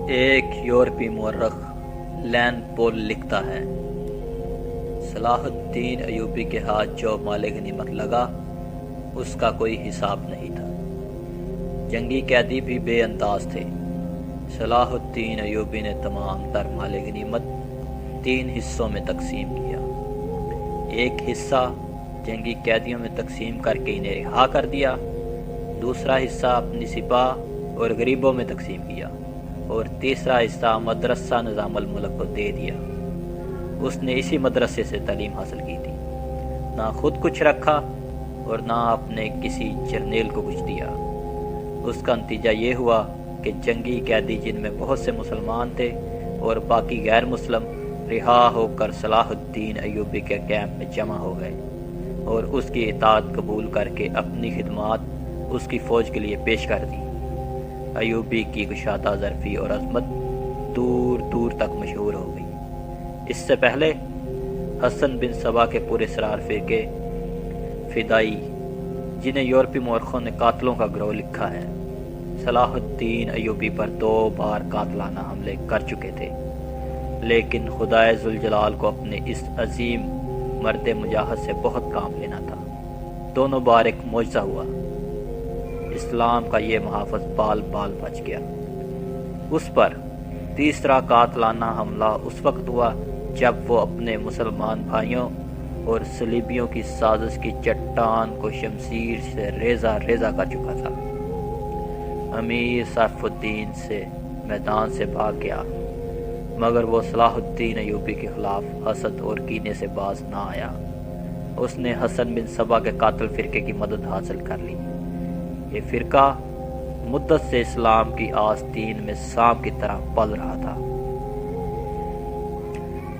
ایک یورپی مورخ لین پول لکھتا ہے، صلاح الدین ایوبی کے ہاتھ جو مال غنیمت لگا اس کا کوئی حساب نہیں تھا۔ جنگی قیدی بھی بے انداز تھے۔ صلاح الدین ایوبی نے تمام تر مال غنیمت 3 حصوں میں تقسیم کیا۔ ایک حصہ جنگی قیدیوں میں تقسیم کر کے انہیں رہا کر دیا، دوسرا حصہ اپنی سپاہ اور غریبوں میں تقسیم کیا، اور تیسرا حصہ مدرسہ نظام الملک کو دے دیا۔ اس نے اسی مدرسے سے تعلیم حاصل کی تھی، نہ خود کچھ رکھا اور نہ اپنے کسی جرنیل کو کچھ دیا۔ اس کا نتیجہ یہ ہوا کہ جنگی قیدی جن میں بہت سے مسلمان تھے اور باقی غیر مسلم رہا ہو کر صلاح الدین ایوبی کے کیمپ میں جمع ہو گئے اور اس کی اطاعت قبول کر کے اپنی خدمات اس کی فوج کے لیے پیش کر دی۔ ایوبی کی کشادہ ظرفی اور عظمت دور دور تک مشہور ہو گئی۔ اس سے پہلے حسن بن صبا کے پورے اسرار فرقے فدائی، جنہیں یورپی مورخوں نے قاتلوں کا گروہ لکھا ہے، صلاح الدین ایوبی پر 2 بار قاتلانہ حملے کر چکے تھے، لیکن خدائے ذوالجلال کو اپنے اس عظیم مرد مجاہد سے بہت کام لینا تھا۔ دونوں بار ایک معجزہ ہوا۔ اسلام کا یہ محافظ بال بال بچ گیا۔ اس پر تیسرا قاتلانہ حملہ اس وقت ہوا جب وہ اپنے مسلمان بھائیوں اور صلیبیوں کی سازش کی چٹان کو شمشیر سے ریزہ ریزہ کر چکا تھا۔ امیر سیف الدین سے میدان سے بھاگ گیا، مگر وہ صلاح الدین ایوبی کے خلاف حسد اور کینے سے باز نہ آیا۔ اس نے حسن بن صبا کے قاتل فرقے کی مدد حاصل کر لی۔ یہ فرقہ مدت سے اسلام کی آستین میں سانپ کی طرح پل رہا تھا۔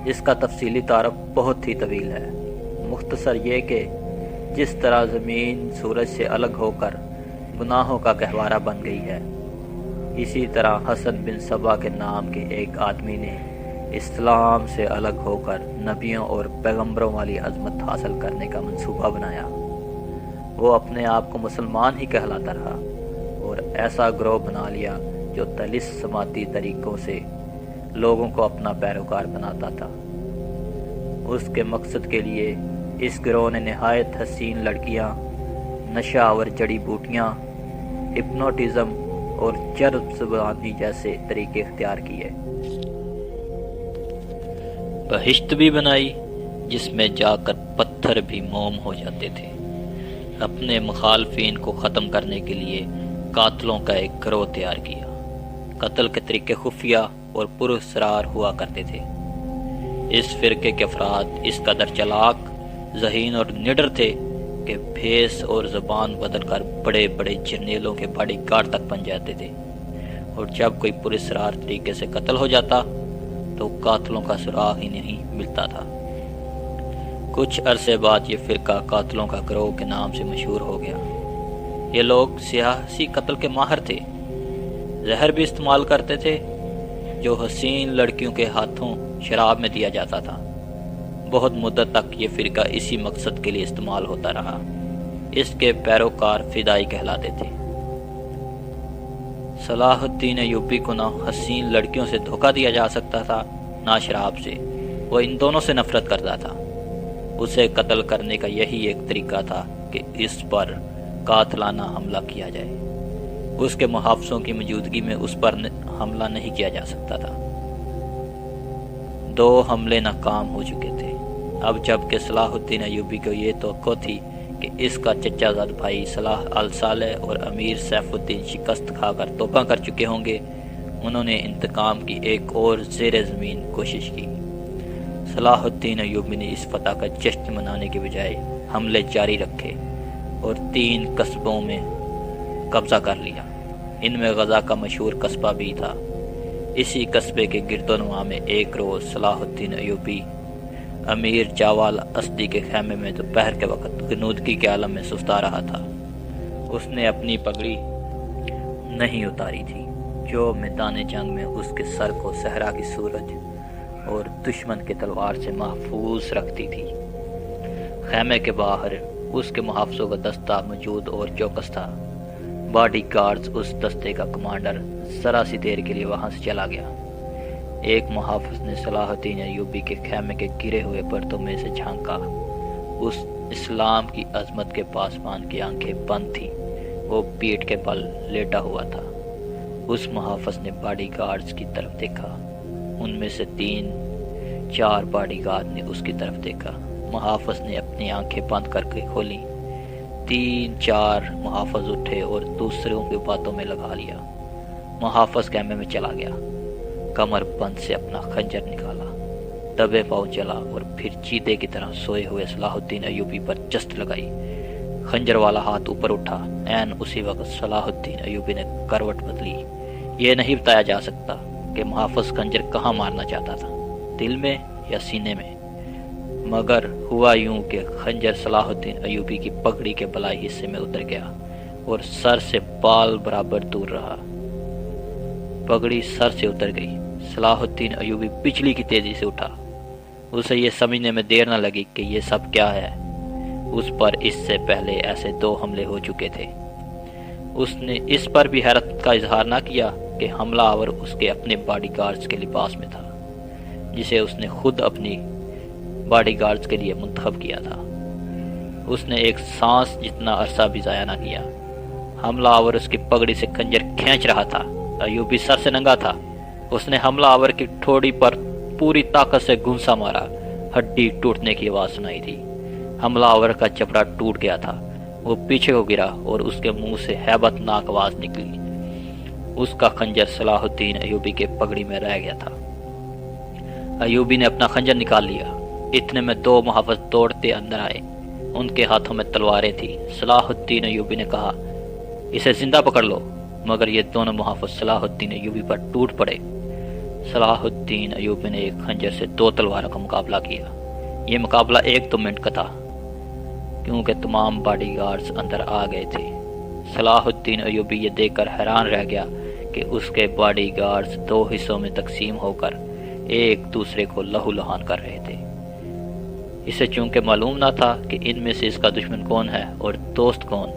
اس کا تفصیلی تعارف بہت ہی طویل ہے۔ مختصر یہ کہ جس طرح زمین سورج سے الگ ہو کر گناہوں کا گہوارہ بن گئی ہے، اسی طرح حسن بن صبا کے نام کے ایک آدمی نے اسلام سے الگ ہو کر نبیوں اور پیغمبروں والی عظمت حاصل کرنے کا منصوبہ بنایا۔ وہ اپنے آپ کو مسلمان ہی کہلاتا رہا اور ایسا گروہ بنا لیا جو طلسماتی طریقوں سے لوگوں کو اپنا پیروکار بناتا تھا۔ اس کے مقصد کے لیے اس گروہ نے نہایت حسین لڑکیاں، نشہ آور جڑی بوٹیاں، ہپنوٹزم اور چرب زبانی جیسے طریقے اختیار کیے۔ بہشت بھی بنائی جس میں جا کر پتھر بھی موم ہو جاتے تھے۔ اپنے مخالفین کو ختم کرنے کے لیے قاتلوں کا ایک گروہ تیار کیا۔ قتل کے طریقے خفیہ اور پراسرار ہوا کرتے تھے۔ اس فرقے کے افراد اس قدر چلاک، ذہین اور نڈر تھے کہ بھیس اور زبان بدل کر بڑے بڑے جرنیلوں کے باڈی گارڈ تک بن جاتے تھے، اور جب کوئی پراسرار طریقے سے قتل ہو جاتا تو قاتلوں کا سراغ ہی نہیں ملتا تھا۔ کچھ عرصے بعد یہ فرقہ قاتلوں کا گروہ کے نام سے مشہور ہو گیا۔ یہ لوگ سیاسی قتل کے ماہر تھے، زہر بھی استعمال کرتے تھے جو حسین لڑکیوں کے ہاتھوں شراب میں دیا جاتا تھا۔ بہت مدت تک یہ فرقہ اسی مقصد کے لیے استعمال ہوتا رہا۔ اس کے پیروکار فدائی کہلاتے تھے۔ صلاح الدین ایوبی کو نہ حسین لڑکیوں سے دھوکہ دیا جا سکتا تھا، نہ شراب سے۔ وہ ان دونوں سے نفرت کرتا تھا۔ اسے قتل کرنے کا یہی ایک طریقہ تھا کہ اس پر قاتلانہ حملہ کیا جائے۔ اس کے محافظوں کی موجودگی میں اس پر حملہ نہیں کیا جا سکتا تھا۔ 2 حملے ناکام ہو چکے تھے۔ اب جب کہ صلاح الدین ایوبی کو یہ توقع تھی کہ اس کا چچا زاد بھائی صلاح الصالح اور امیر سیف الدین شکست کھا کر توبہ کر چکے ہوں گے، انہوں نے انتقام کی ایک اور زیر زمین کوشش کی۔ صلاح الدین ایوبی نے اس فتح کا جشن منانے کے بجائے حملے جاری رکھے اور 3 قصبوں میں قبضہ کر لیا۔ ان میں غزہ کا مشہور قصبہ بھی تھا۔ اسی قصبے کے گرد و نواح میں ایک روز صلاح الدین ایوبی امیر جاوال اسدی کے خیمے میں دوپہر کے وقت غنودگی کے عالم میں سستا رہا تھا۔ اس نے اپنی پگڑی نہیں اتاری تھی جو میدان جنگ میں اس کے سر کو صحرا کی سورج اور دشمن کی تلوار سے محفوظ رکھتی تھی۔ خیمے کے باہر اس کے محافظوں کا دستہ موجود اور چوکس تھا۔ باڈی گارڈز اس دستے کا کمانڈر ذرا سی دیر کے لیے وہاں سے چلا گیا۔ ایک محافظ نے صلاح الدین ایوبی کے خیمے کے گرے ہوئے پردوں میں سے جھانکا۔ اس اسلام کی عظمت کے پاسبان کی آنکھیں بند تھیں، وہ پیٹھ کے بل لیٹا ہوا تھا۔ اس محافظ نے باڈی گارڈز کی طرف دیکھا، ان میں سے 3-4 باڈی گارڈ نے اس کی طرف دیکھا۔ محافظ نے اپنی آنکھیں بند کر کے کھولی۔ 3-4 محافظ اٹھے اور دوسروں کی باتوں میں لگا لیا۔ محافظ خیمے میں چلا گیا، کمر بند سے اپنا خنجر نکالا، دبے پاؤں چلا اور پھر چیتے کی طرح سوئے ہوئے صلاح الدین ایوبی پر جست لگائی۔ خنجر والا ہاتھ اوپر اٹھا۔ عین اسی وقت صلاح الدین ایوبی نے کروٹ بدلی۔ یہ نہیں بتایا جا سکتا کہ محافظ خنجر کہاں مارنا چاہتا تھا، دل میں یا سینے میں، مگر ہوا یوں کہ خنجر صلاح الدین ایوبی کی پگڑی کے بلائی حصے میں اتر گیا اور سر سے بال برابر دور رہا۔ پگڑی سر سے اتر گئی۔ صلاح الدین ایوبی بجلی کی تیزی سے اٹھا۔ اسے یہ سمجھنے میں دیر نہ لگی کہ یہ سب کیا ہے۔ اس پر اس سے پہلے ایسے 2 حملے ہو چکے تھے۔ اس نے اس پر بھی حیرت کا اظہار نہ کیا کہ حملہ آور اس کے اپنے باڈی گارڈز کے لباس میں تھا، جسے اس نے خود اپنی باڈی گارڈز کے لیے منتخب کیا تھا۔ اس نے ایک سانس جتنا عرصہ بھی ضائع نہ کیا۔ حملہ آور اس کی پگڑی سے خنجر کھینچ رہا تھا۔ ایوبی سر سے ننگا تھا۔ اس نے حملہ آور کی ٹھوڑی پر پوری طاقت سے گھونسا مارا۔ ہڈی ٹوٹنے کی آواز سنائی دی۔ حملہ آور کا چپڑا ٹوٹ گیا تھا۔ وہ پیچھے کو گرا اور اس کے منہ سے ہیبت ناک آواز نکلی۔ اس کا خنجر صلاح الدین ایوبی کے پگڑی میں رہ گیا تھا۔ ایوبی نے اپنا خنجر نکال لیا۔ اتنے میں 2 محافظ دوڑتے اندر آئے، ان کے ہاتھوں میں تلواریں تھیں۔ صلاح الدین ایوبی نے کہا، اسے زندہ پکڑ لو، مگر یہ دونوں محافظ صلاح الدین ایوبی پر ٹوٹ پڑے۔ صلاح الدین ایوبی نے ایک خنجر سے 2 تلواروں کا مقابلہ کیا۔ یہ مقابلہ 1-2 منٹ کا تھا، کیونکہ تمام باڈی گارڈز اندر آ گئے تھے۔ صلاح الدین ایوبی یہ دیکھ کر حیران رہ گیا کہ اس کے باڈی گارڈز 2 حصوں میں تقسیم ہو کر ایک دوسرے کو لہو لہان کر رہے تھے۔ اسے چونکہ معلوم نہ تھا کہ ان میں سے اس کا دشمن کون ہے اور دوست کون،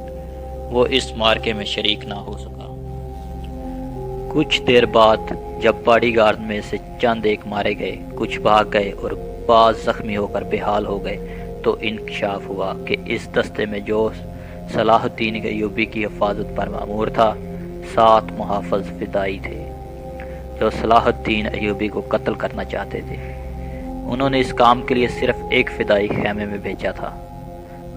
وہ اس مارکے میں شریک نہ ہو سکا۔ کچھ دیر بعد جب باڈی گارڈ میں سے چند ایک مارے گئے، کچھ بھاگ گئے اور بعض زخمی ہو کر بے حال ہو گئے، تو انکشاف ہوا کہ اس دستے میں جو صلاح الدین ایوبی کی حفاظت پر مامور تھا، 7 محافظ فدائی تھے جو صلاح الدین ایوبی کو قتل کرنا چاہتے تھے۔ انہوں نے اس کام کے لیے صرف ایک فدائی خیمے میں بھیجا تھا۔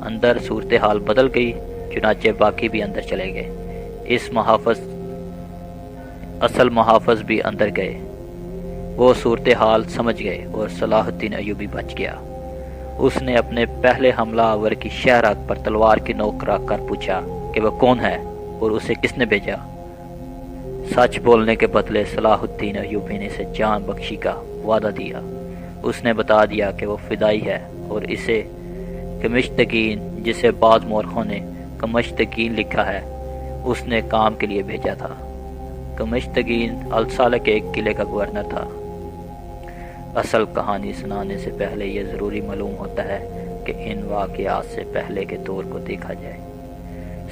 اندر صورتحال بدل گئی، چنانچہ باقی بھی اندر چلے گئے۔ اصل محافظ بھی اندر گئے۔ وہ صورتحال سمجھ گئے اور صلاح الدین ایوبی بچ گیا۔ اس نے اپنے پہلے حملہ آور کی شہرک پر تلوار کی نوک رکھ کر پوچھا کہ وہ کون ہے اور اسے کس نے بھیجا۔ سچ بولنے کے بدلے صلاح الدین ایوبی نے اسے جان بخشی کا وعدہ دیا۔ اس نے بتا دیا کہ وہ فدائی ہے اور اسے کمشتگین، جسے بعض مورخوں نے کمشتگین لکھا ہے، اس نے کام کے لیے بھیجا تھا۔ کمشتگین الصالح کے ایک قلعے کا گورنر تھا۔ اصل کہانی سنانے سے پہلے یہ ضروری معلوم ہوتا ہے کہ ان واقعات سے پہلے کے دور کو دیکھا جائے۔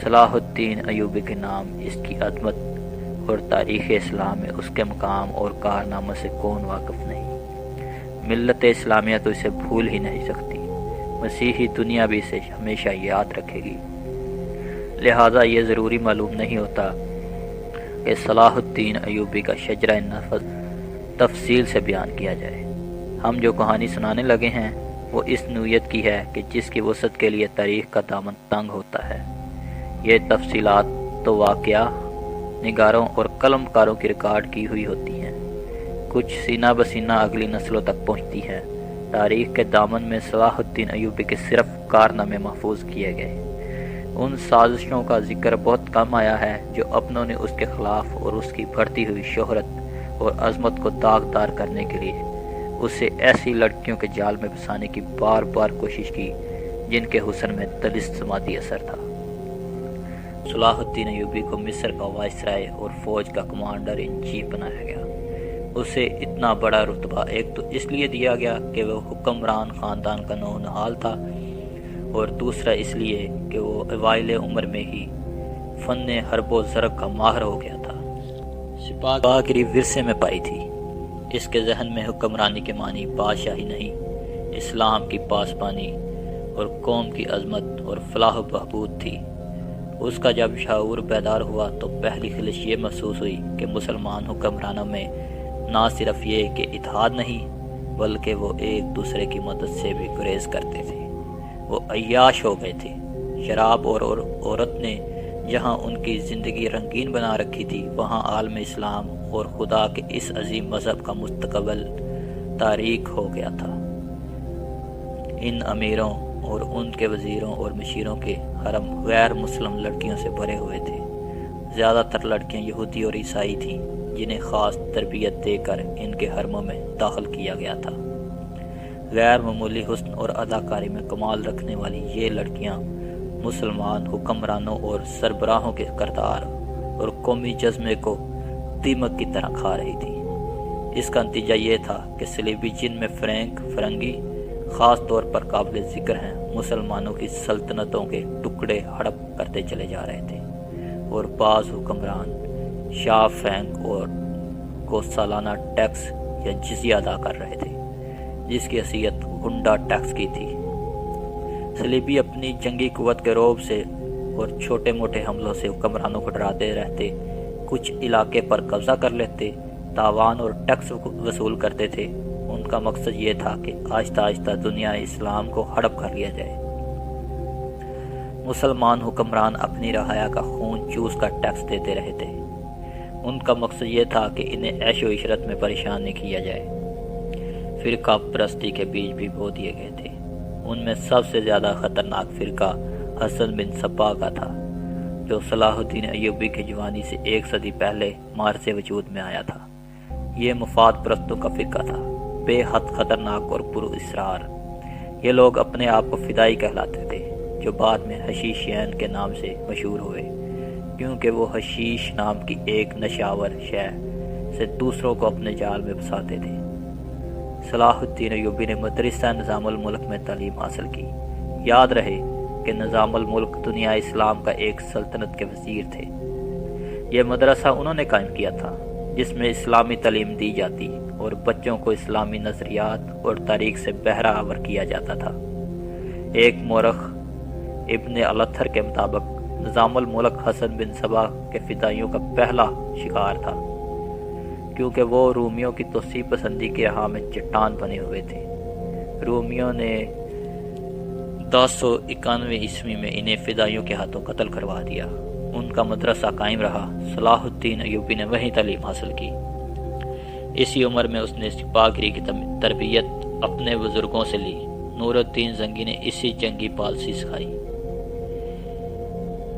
صلاح الدین ایوبی کے نام، اس کی عظمت اور تاریخ اسلام میں اس کے مقام اور کارناموں سے کون واقف نہیں؟ ملت اسلامیہ تو اسے بھول ہی نہیں سکتی، مسیحی دنیا بھی اسے ہمیشہ یاد رکھے گی۔ لہٰذا یہ ضروری معلوم نہیں ہوتا کہ صلاح الدین ایوبی کا شجرہ نسب تفصیل سے بیان کیا جائے۔ ہم جو کہانی سنانے لگے ہیں وہ اس نوعیت کی ہے کہ جس کی وسعت کے لیے تاریخ کا دامن تنگ ہوتا ہے۔ یہ تفصیلات تو واقعہ نگاروں اور قلم کاروں کی ریکارڈ کی ہوئی ہوتی ہیں، کچھ سینہ بسینہ اگلی نسلوں تک پہنچتی ہے۔ تاریخ کے دامن میں صلاح الدین ایوبی کے صرف کارنامے محفوظ کیے گئے۔ ان سازشوں کا ذکر بہت کم آیا ہے جو اپنوں نے اس کے خلاف اور اس کی بڑھتی ہوئی شہرت اور عظمت کو داغدار کرنے کے لیے اسے ایسی لڑکیوں کے جال میں پھنسانے کی بار بار کوشش کی جن کے حسن میں طلسماتی اثر تھا۔ صلاح الدین ایوبی کو مصر کا وائسرائے اور فوج کا کمانڈر ان چیف بنایا گیا۔ اسے اتنا بڑا رتبہ ایک تو اس لیے دیا گیا کہ وہ حکمران خاندان کا نونہال تھا، اور دوسرا اس لیے کہ وہ اوائل عمر میں ہی فن حرب و ضرب کا ماہر ہو گیا تھا۔ سپاہ گیری ورثے میں پائی تھی۔ اس کے ذہن میں حکمرانی کے معنی بادشاہی نہیں، اسلام کی پاسبانی اور قوم کی عظمت اور فلاح و بہبود تھی۔ اس کا جب شعور بیدار ہوا تو پہلی خلش یہ محسوس ہوئی کہ مسلمان حکمرانوں میں نہ صرف یہ کہ اتحاد نہیں، بلکہ وہ ایک دوسرے کی مدد سے بھی گریز کرتے تھے۔ وہ عیاش ہو گئے تھے۔ شراب اور عورت نے جہاں ان کی زندگی رنگین بنا رکھی تھی، وہاں عالم اسلام اور خدا کے اس عظیم مذہب کا مستقبل تاریک ہو گیا تھا۔ ان امیروں اور ان کے وزیروں اور مشیروں کے حرم غیر مسلم لڑکیوں سے بھرے ہوئے تھے۔ زیادہ تر لڑکیاں یہودی اور عیسائی تھیں، جنہیں خاص تربیت دے کر ان کے حرموں میں داخل کیا گیا تھا۔ غیر معمولی حسن اور اداکاری میں کمال رکھنے والی یہ لڑکیاں مسلمان حکمرانوں اور سربراہوں کے کردار اور قومی جذبے کو دیمک کی طرح کھا رہی تھی۔ اس کا نتیجہ یہ تھا کہ صلیبی، جن میں فرنگی خاص طور پر قابل ذکر ہیں، مسلمانوں کی سلطنتوں کے ٹکڑے ہڑپ کرتے چلے جا رہے تھے، اور بعض حکمران شاہ فینگ اور کو سالانہ ٹیکس یا جزیہ ادا کر رہے تھے، جس کی حیثیت گنڈا ٹیکس کی تھی۔ صلیبی اپنی جنگی قوت کے رعب سے اور چھوٹے موٹے حملوں سے حکمرانوں کو ڈراتے رہتے، کچھ علاقے پر قبضہ کر لیتے، تاوان اور ٹیکس وصول کرتے تھے۔ ان کا مقصد یہ تھا کہ آہستہ آہستہ دنیا اسلام کو ہڑپ کر لیا جائے۔ مسلمان حکمران اپنی رعایا کا خون چوس کر ٹیکس دیتے رہے تھے۔ ان کا مقصد یہ تھا کہ انہیں عیش و عشرت میں پریشان نہیں کیا جائے۔ فرقہ پرستی کے بیج بھی بو دیے گئے تھے۔ ان میں سب سے زیادہ خطرناک فرقہ حسن بن صبا کا تھا، جو صلاح الدین ایوبی کی جوانی سے 1 صدی پہلے مارس وجود میں آیا تھا۔ یہ مفاد پرستوں کا فرقہ تھا، بے حد خطرناک اور پر اسرار۔ یہ لوگ اپنے آپ کو فدائی کہلاتے تھے، جو بعد میں حشیشین کے نام سے مشہور ہوئے، کیونکہ وہ حشیش نام کی ایک نشاور شے سے دوسروں کو اپنے جال میں پھنساتے تھے۔ صلاح الدین ایوبی نے مدرسہ نظام الملک میں تعلیم حاصل کی۔ یاد رہے کہ نظام الملک دنیا اسلام کا ایک سلطنت کے وزیر تھے۔ یہ مدرسہ انہوں نے قائم کیا تھا، جس میں اسلامی تعلیم دی جاتی اور بچوں کو اسلامی نظریات اور تاریخ سے بہرہ آور کیا جاتا تھا۔ ایک مورخ ابن الاتھر کے مطابق نظام الملک حسن بن صبا کے فدائیوں کا پہلا شکار تھا، کیونکہ وہ رومیوں کی توسیع پسندی کی راہ میں چٹان بنے ہوئے تھے۔ رومیوں نے 1091 عیسوی میں انہیں فدائیوں کے ہاتھوں قتل کروا دیا۔ ان کا مدرسہ قائم رہا۔ صلاح الدین ایوبی نے وہیں تعلیم حاصل کی۔ اسی عمر میں اس نے سپاہ گیری کی تربیت اپنے بزرگوں سے لی۔ نور الدین زنگی نے اسی جنگی پالیسی سکھائی،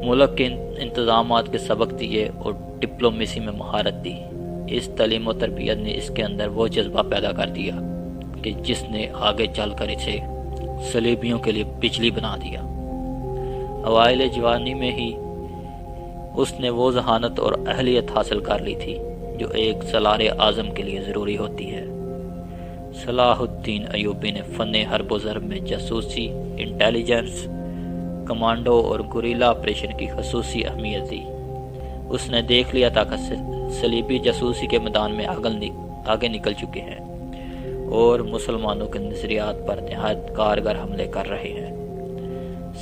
ملک کے انتظامات کے سبق دیے اور ڈپلومیسی میں مہارت دی۔ اس تعلیم و تربیت نے اس کے اندر وہ جذبہ پیدا کر دیا کہ جس نے آگے چل کر اسے صلیبیوں کے لیے بجلی بنا دیا۔ اوائل جوانی میں ہی اس نے وہ ذہانت اور اہلیت حاصل کر لی تھی جو ایک سالار اعظم کے لیے ضروری ہوتی ہے۔ صلاح الدین ایوبی نے فن حرب و ضرب میں جاسوسی، انٹیلیجنس، کمانڈو اور گوریلا آپریشن کی خصوصی اہمیت دی۔ اس نے دیکھ لیا تھا کہ صلیبی جاسوسی کے میدان میں آگے نکل چکے ہیں اور مسلمانوں کے نظریات پر نہایت کارگر حملے کر رہے ہیں۔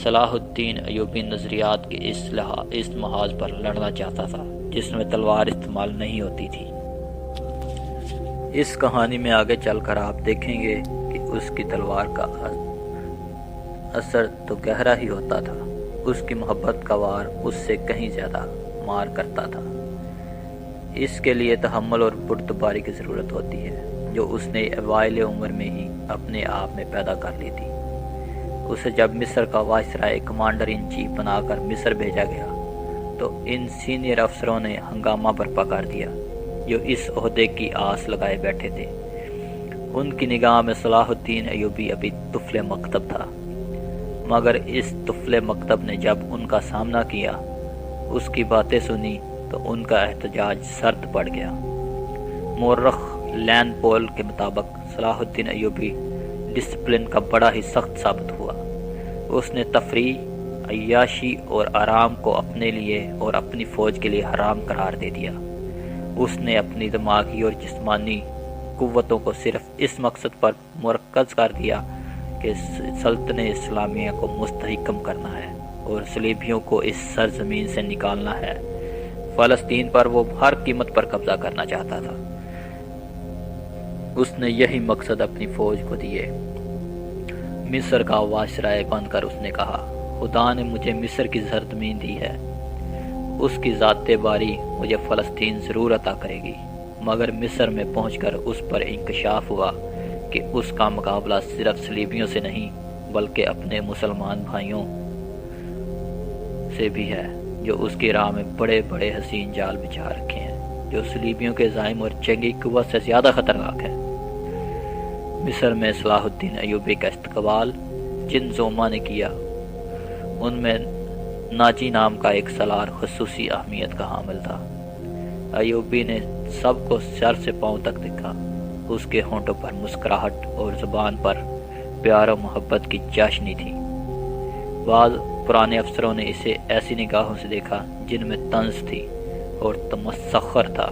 صلاح الدین ایوبی نظریات کے اس محاذ پر لڑنا چاہتا تھا جس میں تلوار استعمال نہیں ہوتی تھی۔ اس کہانی میں آگے چل کر آپ دیکھیں گے کہ اس کی تلوار کا اثر تو گہرا ہی ہوتا تھا، اس کی محبت کا وار اس سے کہیں زیادہ مار کرتا تھا۔ اس کے لیے تحمل اور بردباری کی ضرورت ہوتی ہے، جو اس نے اوائل عمر میں ہی اپنے آپ میں پیدا کر لی تھی۔ اسے جب مصر کا وائسرائے کمانڈر ان چیف بنا کر مصر بھیجا گیا تو ان سینئر افسروں نے ہنگامہ برپا کر دیا جو اس عہدے کی آس لگائے بیٹھے تھے۔ ان کی نگاہ میں صلاح الدین ایوبی ابھی طفل مکتب تھا، مگر اس طفل مکتب نے جب ان کا سامنا کیا، اس کی باتیں سنی تو ان کا احتجاج سرد پڑ گیا۔ مورخ لین پول کے مطابق صلاح الدین ایوبی ڈسپلن کا بڑا ہی سخت ثابت ہوا۔ اس نے تفریح، عیاشی اور آرام کو اپنے لیے اور اپنی فوج کے لیے حرام قرار دے دیا۔ اس نے اپنی دماغی اور جسمانی قوتوں کو صرف اس مقصد پر مرکز کر دیا کہ سلطنت اسلامیہ کو مستحکم کرنا ہے اور صلیبیوں کو اس سرزمین سے نکالنا ہے۔ فلسطین پر وہ ہر قیمت پر قبضہ کرنا چاہتا تھا۔ اس نے یہی مقصد اپنی فوج کو دیے۔ مصر کا وائسرائے بن کر اس نے کہا، خدا نے مجھے مصر کی سرزمین دی ہے، اس کی ذات باری مجھے فلسطین ضرور عطا کرے گی۔ مگر مصر میں پہنچ کر اس پر انکشاف ہوا کہ اس کا مقابلہ صرف صلیبیوں سے نہیں بلکہ اپنے مسلمان بھائیوں سے بھی ہے، جو اس کی راہ میں بڑے بڑے حسین جال بچھا رکھے ہیں، جو صلیبیوں کے زعیم اور جنگی قوت سے زیادہ خطرناک ہے۔ مصر میں صلاح الدین ایوبی کا استقبال جن زوما نے کیا، ان میں ناجی نام کا ایک سالار خصوصی اہمیت کا حامل تھا۔ ایوبی نے سب کو سر سے پاؤں تک دیکھا۔ اس کے ہونٹوں پر مسکراہٹ اور زبان پر پیار و محبت کی چاشنی تھی۔ بعض پرانے افسروں نے اسے ایسی نگاہوں سے دیکھا جن میں طنز تھی اور تمسخر تھا۔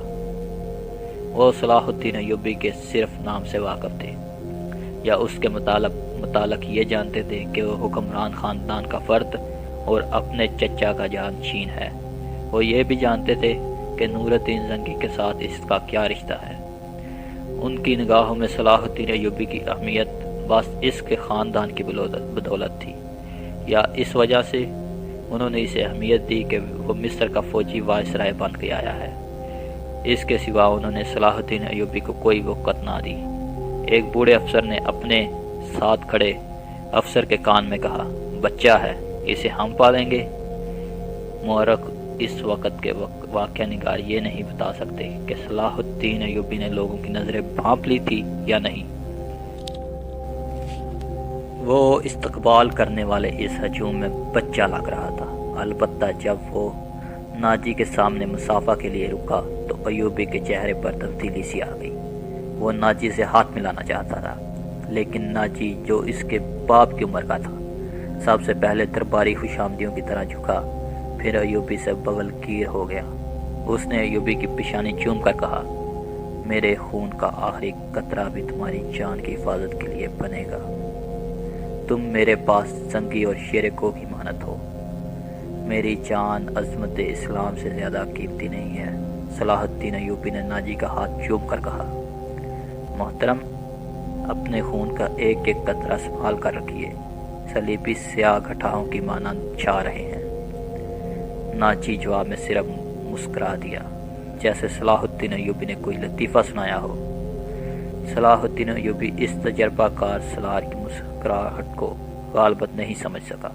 وہ صلاح الدین ایوبی کے صرف نام سے واقف تھے یا اس کے متعلق یہ جانتے تھے کہ وہ حکمران خاندان کا فرد اور اپنے چچا کا جانشین ہے۔ وہ یہ بھی جانتے تھے کہ نور الدین زنگی کے ساتھ اس کا کیا رشتہ ہے۔ ان کی نگاہوں میں صلاح الدین ایوبی کی اہمیت بس اس کے خاندان کی بدولت تھی، یا اس وجہ سے انہوں نے اسے اہمیت دی کہ وہ مصر کا فوجی وائسرائے بن کے آیا ہے۔ اس کے سوا انہوں نے صلاح الدین ایوبی کو کوئی وقت نہ دی۔ ایک بوڑھے افسر نے اپنے ساتھ کھڑے افسر کے کان میں کہا، بچہ ہے، اسے ہم پالیں گے۔ مورخ اس وقت کے واقعہ نگار یہ نہیں بتا سکتے کہ صلاح الدین ایوبی نے لوگوں کی نظریں بھانپ لی تھی یا نہیں۔ وہ استقبال کرنے والے اس ہجوم میں بچہ لگ رہا تھا، البتہ جب وہ ناجی کے سامنے مصافحہ کے لیے رکا تو ایوبی کے چہرے پر تبدیلی سی آ گئی۔ وہ ناجی سے ہاتھ ملانا چاہتا تھا، لیکن ناجی جو اس کے باپ کی عمر کا تھا سب سے پہلے درباری خوشامدیوں کی طرح جھکا، پھر ایوبی سے بغل گیر ہو گیا۔ اس نے ایوبی کی پیشانی چوم کر کہا، میرے خون کا آخری قطرہ بھی تمہاری جان کی حفاظت کے لیے بنے گا۔ تم میرے پاس زنگی اور شیر کو کی مانت ہو، میری جان عظمت اسلام سے زیادہ قیمتی نہیں ہے۔ صلاح الدین ایوبی نے ناجی کا ہاتھ چوم کر کہا، محترم، اپنے خون کا ایک ایک قطرہ سنبھال کر رکھیے، صلیبی سیاہ گھٹاؤں کی مانند چھا رہے ہیں۔ ناجی جواب میں صرف مسکرا دیا، جیسے صلاح الدین ایوبی نے کوئی لطیفہ سنایا ہو۔ صلاح الدین ایوبی اس تجربہ کار سالار کی مسکراہٹ کو غالباً نہیں سمجھ سکا۔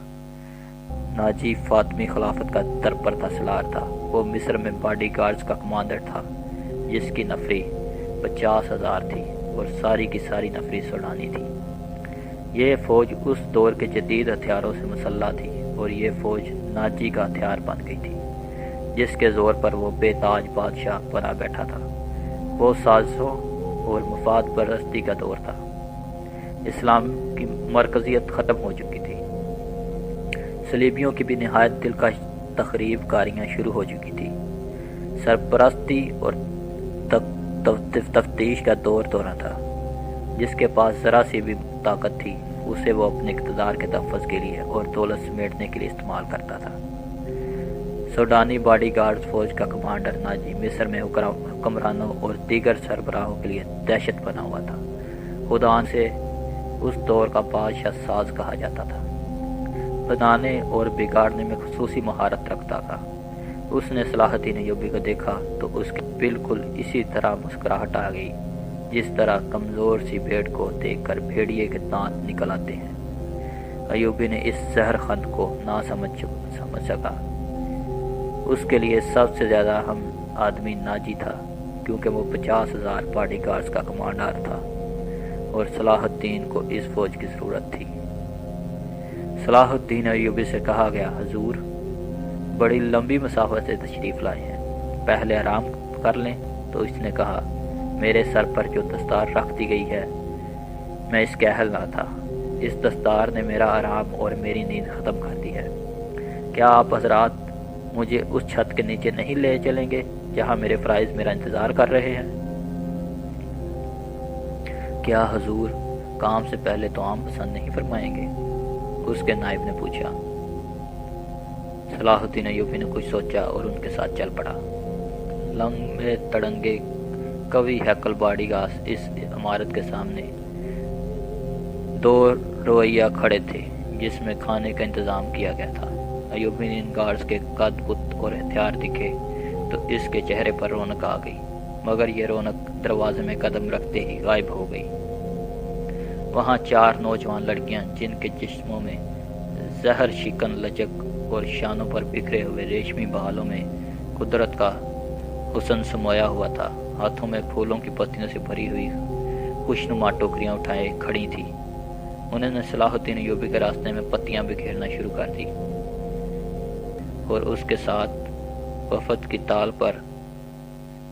ناجی فاطمی خلافت کا درپردہ سالار تھا۔ وہ مصر میں باڈی گارڈز کا کمانڈر تھا، جس کی نفری 50,000 تھی اور ساری کی ساری نفری سوڈانی تھی۔ یہ فوج اس دور کے جدید ہتھیاروں سے مسلح تھی اور یہ فوج ناجی کا ہتھیار بن گئی تھی، جس کے زور پر وہ بے تاج بادشاہ بنا بیٹھا تھا۔ وہ سازشوں اور مفاد پرستی کا دور تھا۔ اسلام کی مرکزیت ختم ہو چکی تھی۔ صلیبیوں کی بھی نہایت دلکش تخریب کاریاں شروع ہو چکی تھی۔ سرپرستی اور تفتیش کا دور دورہ تھا۔ جس کے پاس ذرا سی بھی طاقت تھی اسے وہ اپنے اقتدار کے تحفظ کے لیے اور دولت سمیٹنے کے لیے استعمال کرتا تھا۔ سوڈانی باڈی گارڈز فوج کا کمانڈر ناجی مصر میں حکمرانوں اور دیگر سربراہوں کے لیے دہشت بنا ہوا تھا۔ خدا سے اس دور کا بادشاہ ساز کہا جاتا تھا۔ بنانے اور بگاڑنے میں خصوصی مہارت رکھتا تھا۔ اس نے صلاح الدین ایوبی کو دیکھا تو اس کی بالکل اسی طرح مسکراہٹ آ گئی جس طرح کمزور سی بھیڑ کو دیکھ کر بھیڑیے کے دانت نکل آتے ہیں۔ ایوبی نے اس زہر خند کو نہ سمجھ سکا۔ اس کے لیے سب سے زیادہ اہم آدمی ناجی تھا، کیونکہ وہ 50,000 باڈی گارڈز کا کمانڈر تھا اور صلاح الدین کو اس فوج کی ضرورت تھی۔ صلاح الدین ایوبی سے کہا گیا، حضور بڑی لمبی مسافت سے تشریف لائے ہیں، پہلے آرام کر لیں۔ تو اس نے کہا، میرے سر پر جو دستار رکھ دی گئی ہے میں اس کے اہل نہ تھا۔ اس دستار نے میرا آرام اور میری نیند ختم کر دی ہے۔ کیا آپ حضرات مجھے اس چھت کے نیچے نہیں لے چلیں گے جہاں میرے فرائض میرا انتظار کر رہے ہیں؟ کیا حضور کام سے پہلے تو عام پسند نہیں فرمائیں گے؟ اس کے نائب نے پوچھا۔ صلاح الدین ایوبی نے کچھ سوچا اور ان کے ساتھ چل پڑا۔ لمبے تڑنگے قوی ہیکل باڈی گاس اس عمارت کے سامنے 2 رویہ کھڑے تھے جس میں کھانے کا انتظام کیا گیا تھا۔ ایوبی نے ان گارڈز کے قد بت اور ہتھیار دکھے تو اس کے چہرے پر رونق آ گئی، مگر یہ رونق دروازے میں قدم رکھتے ہی غائب ہو گئی۔ وہاں 4 نوجوان لڑکیاں جن کے جسموں میں زہر شکن لچک اور شانوں پر بکھرے ہوئے ریشمی بالوں میں قدرت کا حسن سمویا ہوا تھا، ہاتھوں میں پھولوں کی پتیوں سے بھری ہوئی خوشنما ٹوکریاں اٹھائے کھڑی تھی۔ انہوں نے صلاح الدین ایوبی کے راستے میں پتیاں بکھیرنا شروع کر دی اور اس کے ساتھ وفد کی تال پر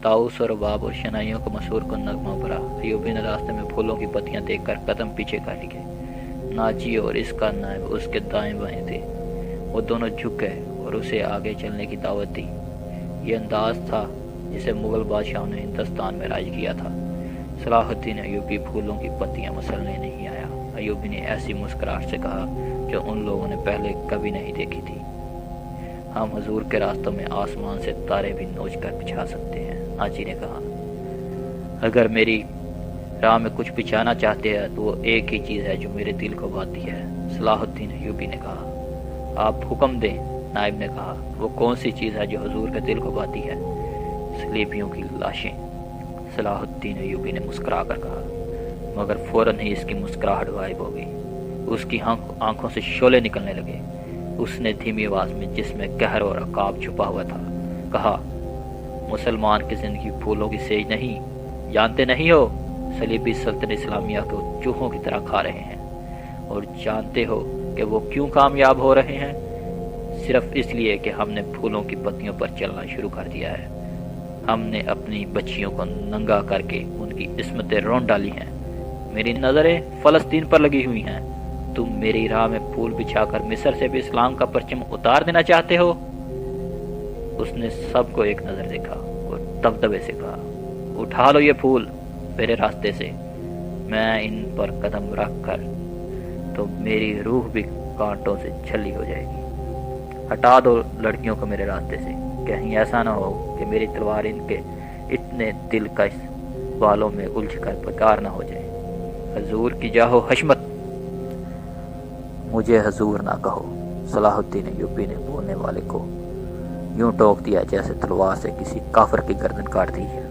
طاؤس اور رباب اور شنائیوں کو مسحور کن نغمہ بھرا۔ ایوبی نے راستے میں پھولوں کی پتیاں دیکھ کر قدم پیچھے کر لیے۔ ناجی اور اس کا نائب اس کے دائیں بائیں تھے۔ وہ دونوں جھک گئے اور اسے آگے چلنے کی دعوت دی۔ یہ انداز تھا جسے مغل بادشاہوں نے ہندوستان میں راج کیا تھا۔ صلاح الدین ایوبی پھولوں کی پتیاں مسلنے نہیں آیا۔ ایوبی نے ایسی مسکراہٹ سے کہا جو ان لوگوں نے پہلے کبھی نہیں دیکھی تھی، ہم حضور کے راستوں میں آسمان سے تارے بھی نوچ کر بچھا سکتے ہیں۔ ناجی نے کہا، اگر میری راہ میں کچھ بچھانا چاہتے ہیں تو وہ ایک ہی چیز ہے جو میرے دل کو باتی ہے۔ صلاح الدین ایوبی نے کہا، آپ حکم دیں۔ نائب نے کہا، وہ کون سی چیز ہے جو حضور کے دل کو باتی ہے؟ صلیبیوں کی لاشیں۔ صلاح الدین ایوبی نے مسکرا کر کہا، مگر فوراً ہی اس کی مسکراہٹ غائب ہو گئی۔ اس کی آنکھوں سے شعلے نکلنے لگے۔ اس نے دھیمی آواز میں جس میں قہر اور عقاب چھپا ہوا تھا کہا، مسلمان کی زندگی پھولوں کی سیج نہیں، جانتے نہیں ہو؟ صلیبی سلطنت اسلامیہ کو چوہوں کی طرح کھا رہے ہیں، اور جانتے ہو کہ وہ کیوں کامیاب ہو رہے ہیں؟ صرف اس لیے کہ ہم نے پھولوں کی پتیوں پر چلنا شروع کر دیا ہے۔ ہم نے اپنی بچیوں کو ننگا کر کے ان کی عصمتیں رون ڈالی ہیں۔ میری نظریں فلسطین پر لگی ہوئی ہیں۔ تم میری راہ میں پھول بچھا کر مصر سے بھی اسلام کا پرچم اتار دینا چاہتے ہو؟ اس نے سب کو ایک نظر دیکھا اور دبدبے سے کہا، اٹھا لو یہ پھول میرے راستے سے، میں ان پر قدم رکھ کر تو میری روح بھی کانٹوں سے چھلی ہو جائے گی۔ ہٹا دو لڑکیوں کو میرے راستے سے، کہیں ایسا نہ ہو کہ میری تلوار ان کے اتنے دلکش بالوں میں الجھ کر بیکار نہ ہو جائے۔ حضور کی جاہو حشمت۔ مجھے حضور نہ کہو، صلاح الدین ایوبی نے بولنے والے کو یوں ٹوک دیا جیسے تلوار سے کسی کافر کی گردن کاٹ دی ہے۔